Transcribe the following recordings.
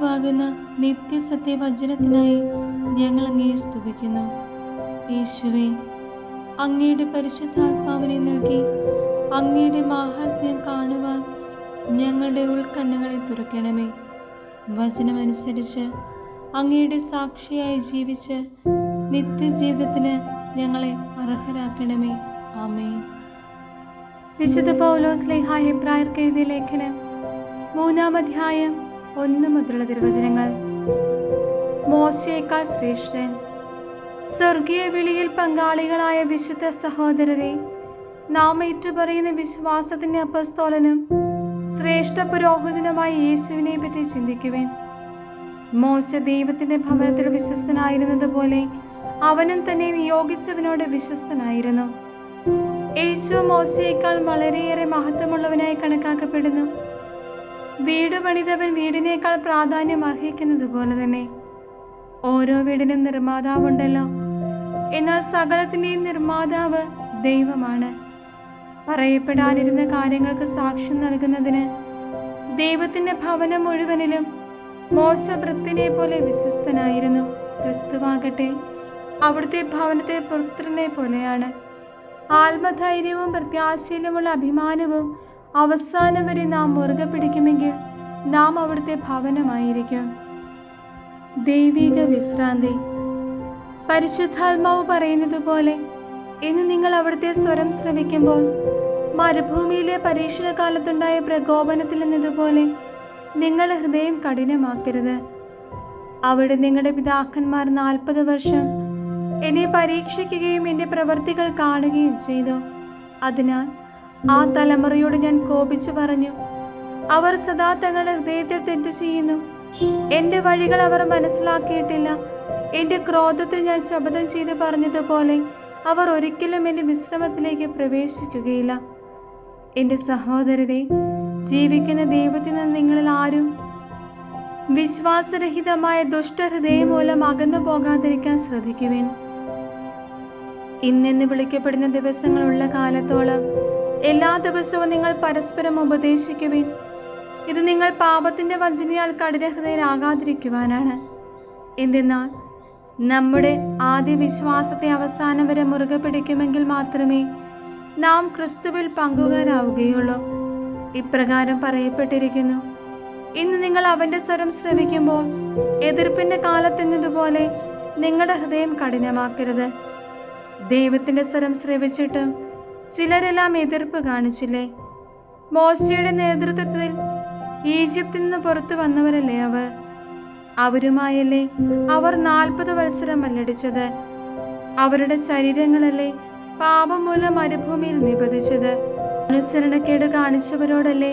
യേശുവാകുന്ന നിത്യസത്യവചനത്തിനായി ഞങ്ങൾ അങ്ങയെ സ്തുതിക്കുന്നു. യേശുവേ, അങ്ങയുടെ പരിശുദ്ധാത്മാവിനെ നൽകി അങ്ങയുടെ മാഹാത്മ്യം കാണുവാൻ ഞങ്ങളുടെ ഉൾക്കണ്ണുകളെ തുറക്കണമേ. വചനമനുസരിച്ച് അങ്ങയുടെ സാക്ഷിയായി ജീവിച്ച് നിത്യജീവിതത്തിന് ഞങ്ങളെ അർഹരാക്കണമേ. ആമേൻ. വിശുദ്ധ പൗലോസ് ശ്ലീഹാ എബ്രായർക്ക് എഴുതിയ ലേഖനം 3-ാം അധ്യായം 1 മുതലുള്ള തിരുവചനങ്ങൾ. മോശയേക്കാൾ ശ്രേഷ്ഠൻ. സ്വർഗീയ വിളിയിൽ പങ്കാളികളായ വിശുദ്ധ സഹോദരരെ, നാം ഏറ്റുപറയുന്ന വിശ്വാസത്തിന്റെ അപ്പസ്തോലനും ശ്രേഷ്ഠ പുരോഹിതനുമായ യേശുവിനെ പറ്റി ചിന്തിക്കുവിൻ. മോശ ദൈവത്തിന്റെ ഭവനത്തിൽ വിശ്വസ്തനായിരുന്നതുപോലെ അവനും തന്നെ നിയോഗിച്ചവനോട് വിശ്വസ്തനായിരുന്നു. യേശു മോശയേക്കാൾ വളരെയേറെ മഹത്വമുള്ളവനായി കണക്കാക്കപ്പെടുന്നു. വീട് പണിതവൻ വീടിനേക്കാൾ പ്രാധാന്യം അർഹിക്കുന്നത് പോലെ തന്നെ ഓരോ വീടിനും നിർമ്മാതാവുണ്ടല്ലോ, എന്നാൽ സകലത്തിൻ്റെയും നിർമ്മാതാവ് ദൈവമാണ്. പറയപ്പെടാനിരുന്ന കാര്യങ്ങൾക്ക് സാക്ഷ്യം നൽകുന്നതിന് ദൈവത്തിന്റെ ഭവനം മുഴുവനിലും മോശ ഭൃത്യനെ പോലെ വിശ്വസ്തനായിരുന്നു. ക്രിസ്തുവാകട്ടെ അവിടുത്തെ ഭവനത്തെ പുത്രനെ പോലെയാണ്. ആത്മധൈര്യവും പ്രത്യാശയിലുമുള്ള അഭിമാനവും അവസാനം വരെ നാം മുറുകെ പിടിക്കുമെങ്കിൽ നാം അവിടുത്തെ ഭവനമായിരിക്കും. ദൈവിക വിശ്രാന്തി. പരിശുദ്ധാത്മാവ് പറയുന്നത് പോലെ ഇന്ന് നിങ്ങൾ അവിടുത്തെ സ്വരം ശ്രവിക്കുമ്പോൾ മരുഭൂമിയിലെ പരീക്ഷണകാലത്തുണ്ടായ പ്രകോപനത്തിൽ നിന്നതുപോലെ നിങ്ങളുടെ ഹൃദയം കഠിനമാക്കരുത്. അവിടെ നിങ്ങളുടെ പിതാക്കന്മാർ 40 വർഷം എന്നെ പരീക്ഷിക്കുകയും എൻ്റെ പ്രവൃത്തികൾ കാണുകയും ചെയ്തു. അതിനാൽ ആ തലമുറയോട് ഞാൻ കോപിച്ചു പറഞ്ഞു, അവർ സദാ തങ്ങളുടെ ഹൃദയത്തിൽ തെറ്റു ചെയ്യുന്നു. എൻ്റെ വഴികൾ അവർ മനസ്സിലാക്കിയിട്ടില്ല. എൻ്റെ ക്രോധത്തിൽ ഞാൻ ശപഥം ചെയ്ത് പറഞ്ഞതുപോലെ അവർ ഒരിക്കലും എൻ്റെ വിശ്രമത്തിലേക്ക് പ്രവേശിക്കുകയില്ല. എൻ്റെ സഹോദരരെ, ജീവിക്കുന്ന ദൈവത്തിൽ നിന്ന് നിങ്ങളിൽ ആരും വിശ്വാസരഹിതമായ ദുഷ്ടഹൃദയം മൂലം അകന്നു പോകാതിരിക്കാൻ ശ്രദ്ധിക്കുവിൻ. ഇന്നെന്ന് വിളിക്കപ്പെടുന്ന ദിവസങ്ങളുള്ള കാലത്തോളം എല്ലാ ദിവസവും നിങ്ങൾ പരസ്പരം ഉപദേശിക്കുവിൻ. ഇത് നിങ്ങൾ പാപത്തിന്റെ വഞ്ചനയാൽ കഠിനഹൃദയരാകാതിരിക്കുവാനാണ്. എന്തെന്നാൽ നമ്മുടെ ആദ്യ വിശ്വാസത്തെ അവസാനം വരെ മുറുകെ പിടിക്കുമെങ്കിൽ മാത്രമേ നാം ക്രിസ്തുവിൽ പങ്കുകാരാവുകയുള്ളൂ. ഇപ്രകാരം പറയപ്പെട്ടിരിക്കുന്നു, ഇന്ന് നിങ്ങൾ അവന്റെ സ്വരം ശ്രവിക്കുമ്പോൾ എതിർപ്പിന്റെ കാലത്തെന്നതുപോലെ നിങ്ങളുടെ ഹൃദയം കഠിനമാക്കരുത്. ദൈവത്തിന്റെ സ്വരം ശ്രവിച്ചിട്ടും ചിലരെല്ലാം എതിർപ്പ് കാണിച്ചില്ലേ? മോശയുടെ നേതൃത്വത്തിൽ ഈജിപ്തിൽ നിന്ന് പുറത്തു വന്നവരല്ലേ അവർ? അവരുമായല്ലേ അവർ 40 വത്സരം മല്ലടിച്ചത്? അവരുടെ ശരീരങ്ങളല്ലേ പാപം മൂലം മരുഭൂമിയിൽ നിബന്ധിച്ചത്? അനുസരണക്കേട് കാണിച്ചവരോടല്ലേ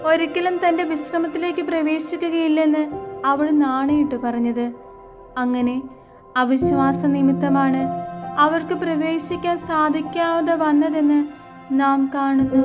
ഒരിക്കലും തൻ്റെ വിശ്രമത്തിലേക്ക് പ്രവേശിക്കുകയില്ലെന്ന് അവൾ നാണയിട്ട് പറഞ്ഞത്? അങ്ങനെ അവിശ്വാസ നിമിത്തമാണ് അവർക്ക് പ്രവേശിക്കാൻ സാധിക്കാതെ വന്നതെന്ന് നാം കാണുന്നു.